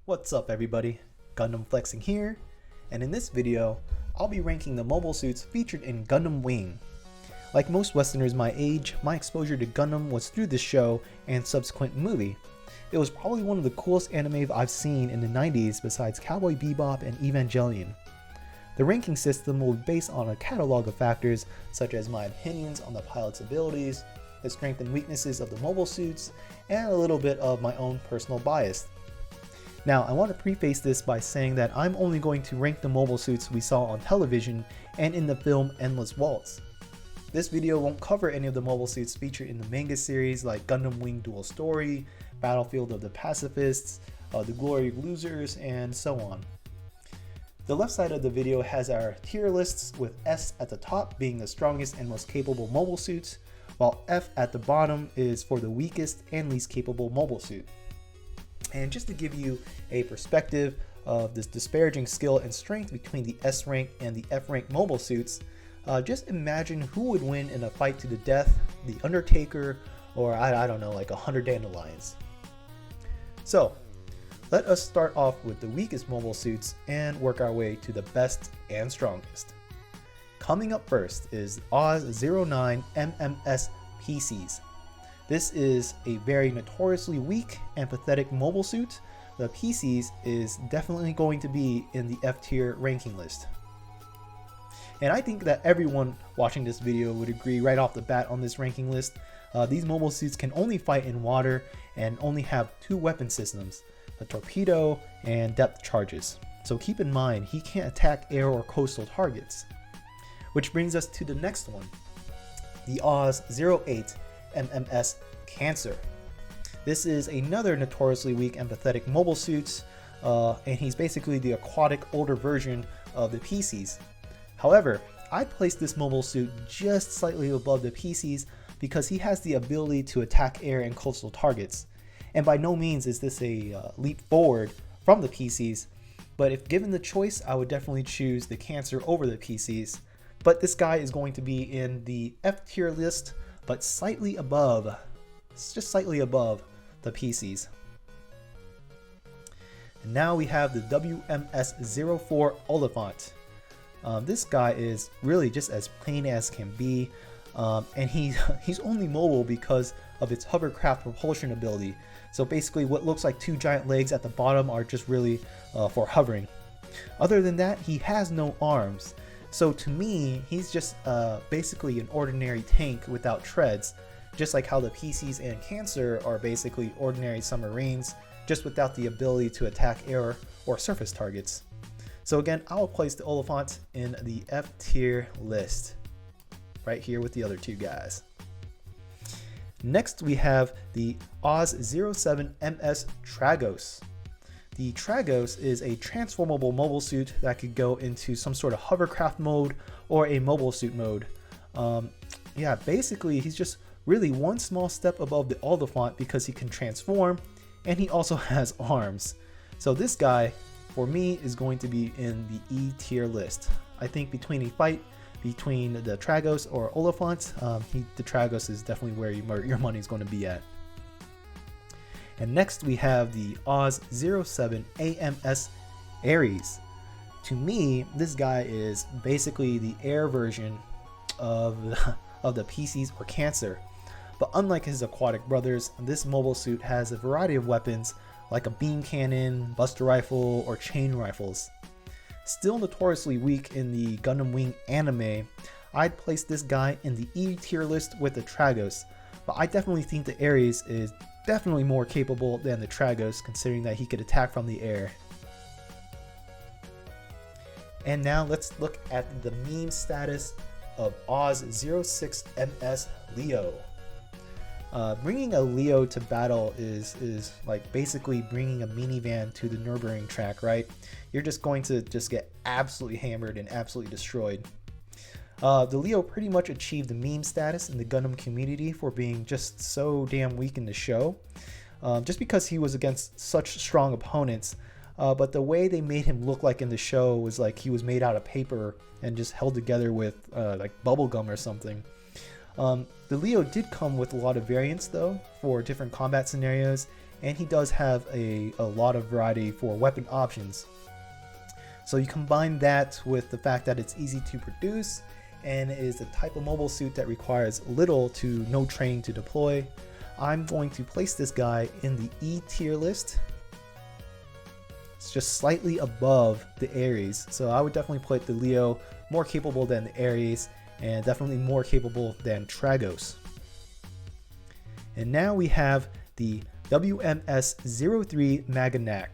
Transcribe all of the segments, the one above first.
What's up everybody, Gundam Flexing here, and in this video, I'll be ranking the mobile suits featured in Gundam Wing. Like most Westerners my age, my exposure to Gundam was through this show and subsequent movie. It was probably one of the coolest anime I've seen in the 90s besides Cowboy Bebop and Evangelion. The ranking system will be based on a catalog of factors such as my opinions on the pilot's abilities, the strengths and weaknesses of the mobile suits, and a little bit of my own personal bias. Now, I want to preface this by saying that I'm only going to rank the mobile suits we saw on television and in the film Endless Waltz. This video won't cover any of the mobile suits featured in the manga series like Gundam Wing Dual Story, Battlefield of the Pacifists, The Glory of Losers, and so on. The left side of the video has our tier lists with S at the top being the strongest and most capable mobile suits, while F at the bottom is for the weakest and least capable mobile suit. And just to give you a perspective of this disparaging skill and strength between the S rank and the F rank mobile suits, just imagine who would win in a fight to the death, the Undertaker, or I don't know, like 100 dandelions. So, let us start off with the weakest mobile suits and work our way to the best and strongest. Coming up first is OZ12 SMSHorus. This is a very notoriously weak and pathetic mobile suit. The PCs is definitely going to be in the F tier ranking list. And I think that everyone watching this video would agree right off the bat on this ranking list. These mobile suits can only fight in water and only have two weapon systems, a torpedo and depth charges. So keep in mind, he can't attack air or coastal targets. Which brings us to the next one, the OZ08 SMSHorus Cancer. This is another notoriously weak and pathetic mobile suit, and he's basically the aquatic older version of the PCs. However, I placed this mobile suit just slightly above the PCs because he has the ability to attack air and coastal targets. And by no means is this a leap forward from the PCs, but if given the choice, I would definitely choose the Cancer over the PCs. But this guy is going to be in the F tier list, but slightly above, just slightly above the PCs. And now we have the WMS04 Oliphant. This guy is really just as plain as can be, and he's only mobile because of its hovercraft propulsion ability. So basically what looks like two giant legs at the bottom are just really for hovering. Other than that, he has no arms. So to me, he's just basically an ordinary tank without treads, just like how the PCs and Cancer are basically ordinary submarines, just without the ability to attack air or surface targets. So again, I'll place the Oliphant in the F tier list, right here with the other two guys. Next we have the OZ07 MS Tragos. The Tragos is a transformable mobile suit that could go into some sort of hovercraft mode or a mobile suit mode. Yeah, basically he's just really one small step above the Oliphant because he can transform and he also has arms. So this guy, for me, is going to be in the E tier list. I think between a fight between the Tragos or Oliphant, the Tragos is definitely where your money is going to be at. And next we have the OZ07 AMS Aries. To me, this guy is basically the air version of the PCs or Cancer. But unlike his aquatic brothers, this mobile suit has a variety of weapons like a beam cannon, buster rifle, or chain rifles. Still notoriously weak in the Gundam Wing anime, I'd place this guy in the E tier list with the Tragos, but I definitely think the Aries is definitely more capable than the Tragos, considering that he could attack from the air. And now let's look at the meme status of OZ06 MS Leo. Bringing a Leo to battle is like basically bringing a minivan to the Nürburgring track, right? You're just going to get absolutely hammered and absolutely destroyed. The Leo pretty much achieved the meme status in the Gundam community for being just so damn weak in the show, just because he was against such strong opponents. But the way they made him look like in the show was like he was made out of paper and just held together with like bubble gum or something. The Leo did come with a lot of variants though for different combat scenarios, and he does have a lot of variety for weapon options. So you combine that with the fact that it's easy to produce and is the type of mobile suit that requires little to no training to deploy. I'm going to place this guy in the E tier list. It's just slightly above the Aries, so I would definitely put the Leo more capable than the Aries and definitely more capable than Tragos. And now we have the WMS03 MAGNA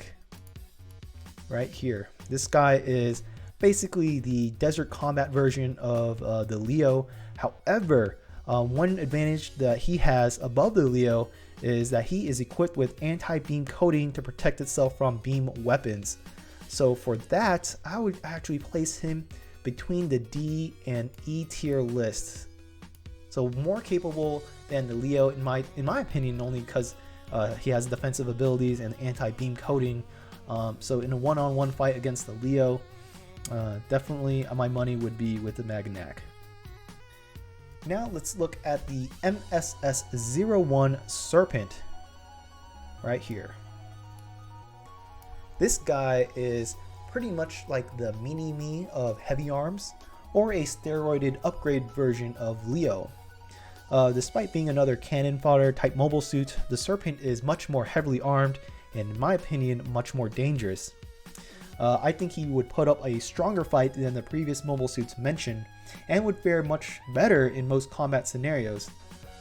right here. This guy is basically the desert combat version of the Leo. However, one advantage that he has above the Leo is that he is equipped with anti-beam coating to protect itself from beam weapons. So for that, I would actually place him between the D and E tier lists. So more capable than the Leo in my opinion, only because he has defensive abilities and anti-beam coating. So in a one-on-one fight against the Leo, definitely my money would be with the MAGNA. Now let's look at the MS01 Serpent right here. This guy is pretty much like the mini-me of heavy arms, or a steroided upgrade version of Leo. Despite being another cannon fodder type mobile suit, the Serpent is much more heavily armed and in my opinion much more dangerous. I think he would put up a stronger fight than the previous mobile suits mentioned and would fare much better in most combat scenarios.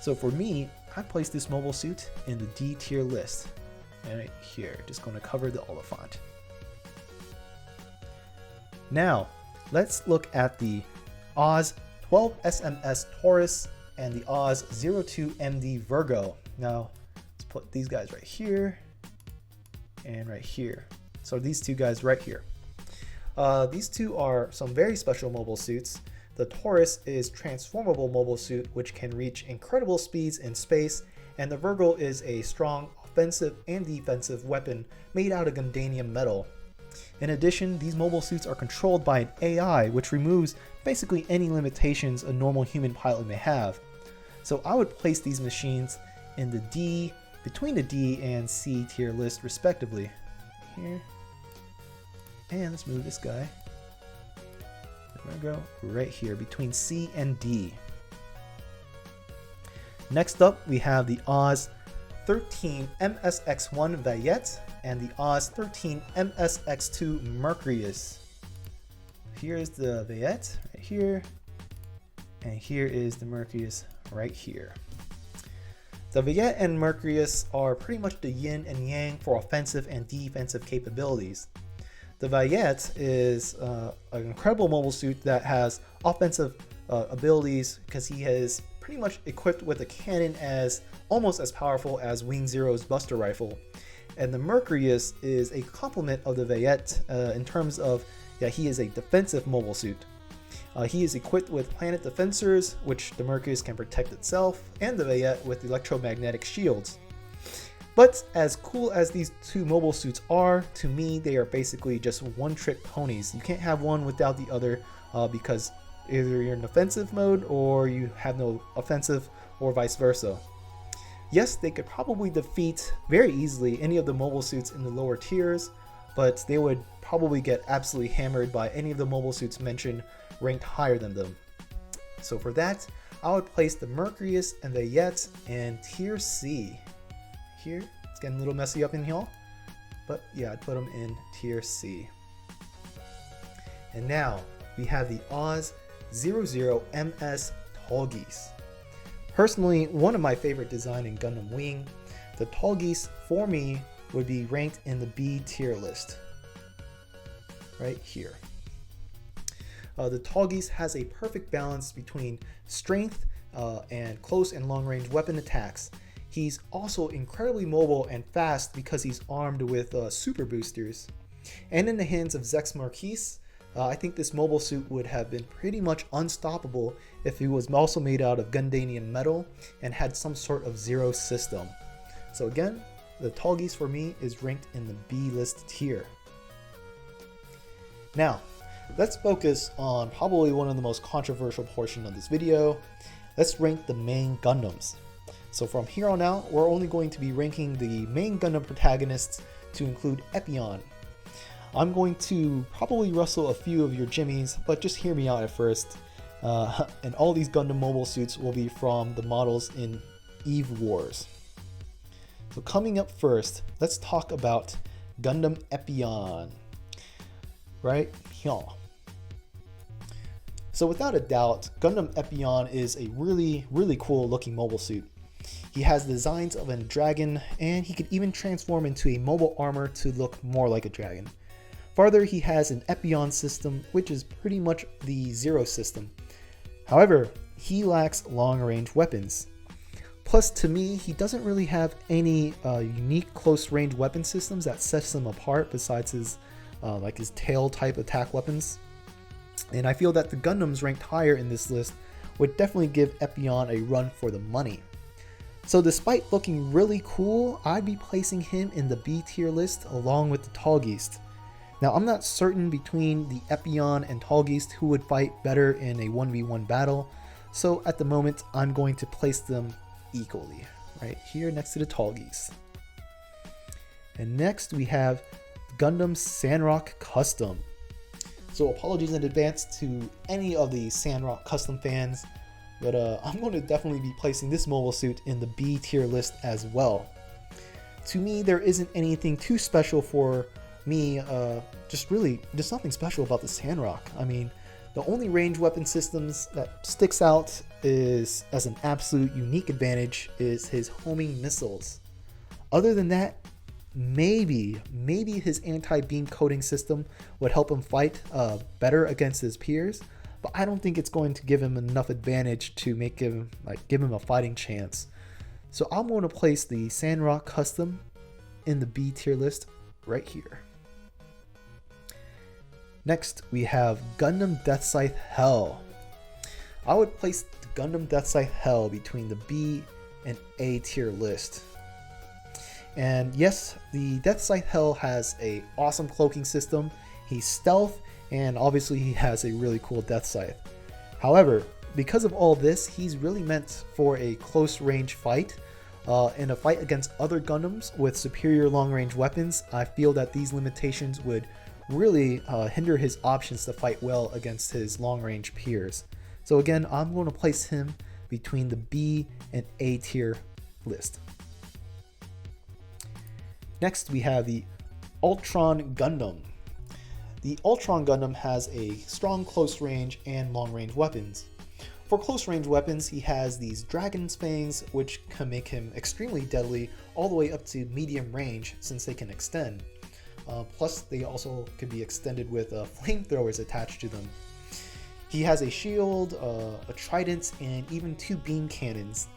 So for me, I place this mobile suit in the D tier list. And right here, just going to cover the Oliphant. Now, let's look at the OZ12 SMSHorus and the OZ02 MD Virgo. Now, let's put these guys right here and right here. So these two guys right here. These two are some very special mobile suits. The Taurus is transformable mobile suit which can reach incredible speeds in space, and the Virgo is a strong offensive and defensive weapon made out of Gundam metal. In addition, these mobile suits are controlled by an AI which removes basically any limitations a normal human pilot may have. So I would place these machines in the D, between the D and C tier list respectively. Here. And let's move this guy. There we go, right here between C and D. Next up, we have the OZ13 MSX1 Vallette and the OZ13 MSX2 Mercurius. Here is the Vallette right here, and here is the Mercurius right here. The Vallette and Mercurius are pretty much the yin and yang for offensive and defensive capabilities. The Vallette is an incredible mobile suit that has offensive abilities because he is pretty much equipped with a cannon almost as powerful as Wing Zero's Buster Rifle. And the Mercurius is a complement of the Vallette in terms of, he is a defensive mobile suit. He is equipped with planet defensors, which the Mercurius can protect itself, and the Vallette with electromagnetic shields. But as cool as these two mobile suits are, to me they are basically just one-trick ponies. You can't have one without the other because either you're in offensive mode or you have no offensive, or vice versa. Yes, they could probably defeat very easily any of the mobile suits in the lower tiers, but they would probably get absolutely hammered by any of the mobile suits mentioned ranked higher than them. So for that, I would place the Mercurius and the Vallette in tier C. Here, it's getting a little messy up in here, but yeah, I'd put them in tier C. And now we have the OZ00 MS Taugis. Personally, one of my favorite design in Gundam Wing. The Taugis for me would be ranked in the B tier list right here. The Taugis has a perfect balance between strength and close and long range weapon attacks. He's also incredibly mobile and fast because he's armed with super boosters. And in the hands of Zex Marquise, I think this mobile suit would have been pretty much unstoppable if he was also made out of Gundam metal and had some sort of zero system. So again, the Taugis for me is ranked in the B list tier. Now, let's focus on probably one of the most controversial portion of this video. Let's rank the main Gundams. So from here on out, we're only going to be ranking the main Gundam protagonists to include Epione. I'm going to probably rustle a few of your jimmies, but just hear me out at first. And all these Gundam mobile suits will be from the models in Eve Wars. So coming up first, let's talk about Gundam Epione. Right here. So without a doubt, Gundam Epione is a really cool looking mobile suit. He has designs of a dragon, and he could even transform into a mobile armor to look more like a dragon. Farther, he has an Epione system, which is pretty much the Zero system. However, he lacks long-range weapons. Plus, to me, he doesn't really have any unique close-range weapon systems that sets him apart besides his his tail-type attack weapons. And I feel that the Gundams ranked higher in this list would definitely give Epione a run for the money. So despite looking really cool, I'd be placing him in the B tier list along with the Taugis. Now I'm not certain between the Epione and Taugis who would fight better in a 1v1 battle, so at the moment I'm going to place them equally, right here next to the Taugis. And next we have Gundam Sandrock Custom. So apologies in advance to any of the Sandrock Custom fans, but I'm going to definitely be placing this mobile suit in the B tier list as well. To me, there isn't anything too special for me, just nothing special about the Sandrock. I mean, the only range weapon systems that sticks out is as an absolute unique advantage is his homing missiles. Other than that, maybe his anti-beam coating system would help him fight better against his peers, but I don't think it's going to give him enough advantage to make him give him a fighting chance. So I'm going to place the Sandrock Custom in the B tier list right here. Next we have Gundam Deathscythe Hell. I would place the Gundam Deathscythe Hell between the B and A tier list. And yes, the Deathscythe Hell has an awesome cloaking system. He's stealth, and obviously he has a really cool Deathscythe. However, because of all this, he's really meant for a close range fight. In a fight against other Gundams with superior long range weapons, I feel that these limitations would really hinder his options to fight well against his long range peers. So again, I'm going to place him between the B and A tier list. Next we have the Ultron Gundam. The Ultron Gundam has a strong close range and long range weapons. For close range weapons, he has these Dragon's Fangs, which can make him extremely deadly all the way up to medium range since they can extend. Plus, they also can be extended with flamethrowers attached to them. He has a shield, a trident, and even 2 beam cannons.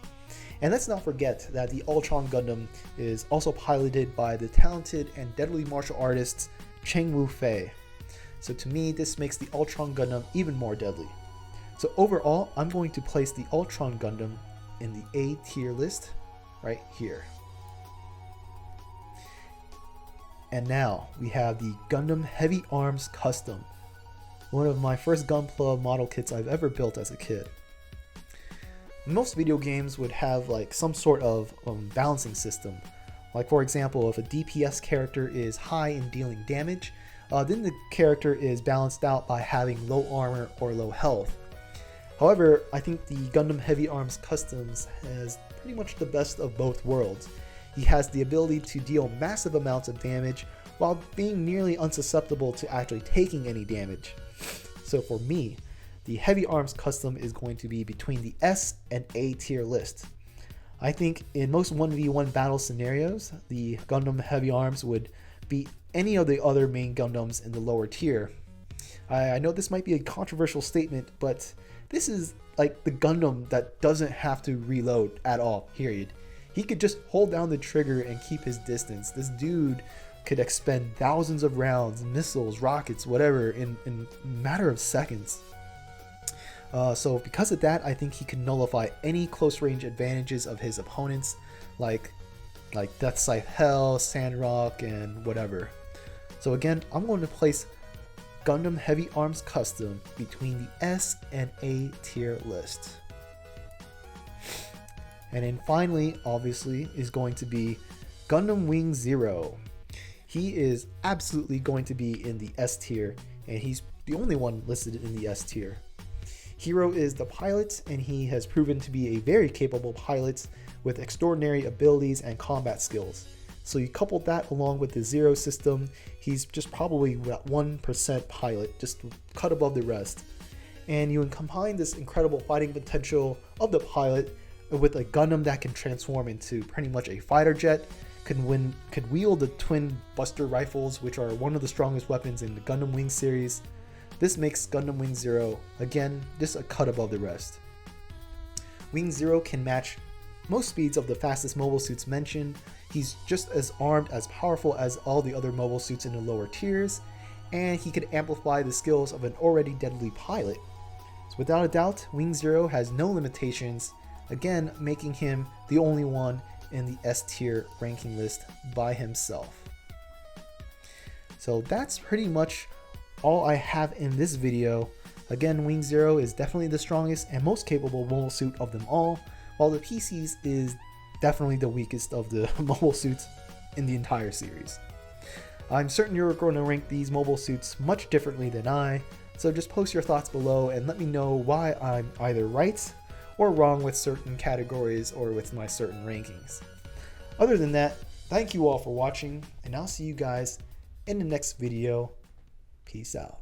And let's not forget that the Ultron Gundam is also piloted by the talented and deadly martial artist Cheng Wu Fei. So to me, this makes the Ultron Gundam even more deadly. So overall, I'm going to place the Ultron Gundam in the A tier list right here. And now we have the Gundam Heavy Arms Custom, one of my first Gunpla model kits I've ever built as a kid. Most video games would have some sort of balancing system. Like for example, if a DPS character is high in dealing damage, then the character is balanced out by having low armor or low health. However, I think the Gundam Heavy Arms Customs has pretty much the best of both worlds. He has the ability to deal massive amounts of damage while being nearly unsusceptible to actually taking any damage. So for me, the Heavy Arms Custom is going to be between the S and A tier list. I think in most 1v1 battle scenarios, the Gundam Heavy Arms would beat any of the other main Gundams in the lower tier. I know this might be a controversial statement, but this is like the Gundam that doesn't have to reload at all, period. He could just hold down the trigger and keep his distance. This dude could expend thousands of rounds, missiles, rockets, whatever, in a matter of seconds. So because of that, I think he can nullify any close range advantages of his opponents, like Deathscythe Hell, Sandrock, and whatever. So again, I'm going to place Gundam Heavy Arms Custom between the S and A tier list. And then finally, obviously, is going to be Gundam Wing Zero. He is absolutely going to be in the S tier, and he's the only one listed in the S tier. Hero is the pilot, and he has proven to be a very capable pilot with extraordinary abilities and combat skills. So you couple that along with the Zero system, he's just probably that 1% pilot, just cut above the rest. And you combine this incredible fighting potential of the pilot with a Gundam that can transform into pretty much a fighter jet, could wield the twin buster rifles, which are one of the strongest weapons in the Gundam Wing series. This makes Gundam Wing Zero, again, just a cut above the rest. Wing Zero can match most speeds of the fastest mobile suits mentioned. He's just as armed, as powerful as all the other mobile suits in the lower tiers, and he could amplify the skills of an already deadly pilot. So without a doubt, Wing Zero has no limitations, again making him the only one in the S tier ranking list by himself. So that's pretty much all I have in this video. Again, Wing Zero is definitely the strongest and most capable mobile suit of them all, while the PCs is definitely the weakest of the mobile suits in the entire series. I'm certain you're going to rank these mobile suits much differently than I, so just post your thoughts below and let me know why I'm either right or wrong with certain categories or with my certain rankings. Other than that, thank you all for watching, and I'll see you guys in the next video. Peace out.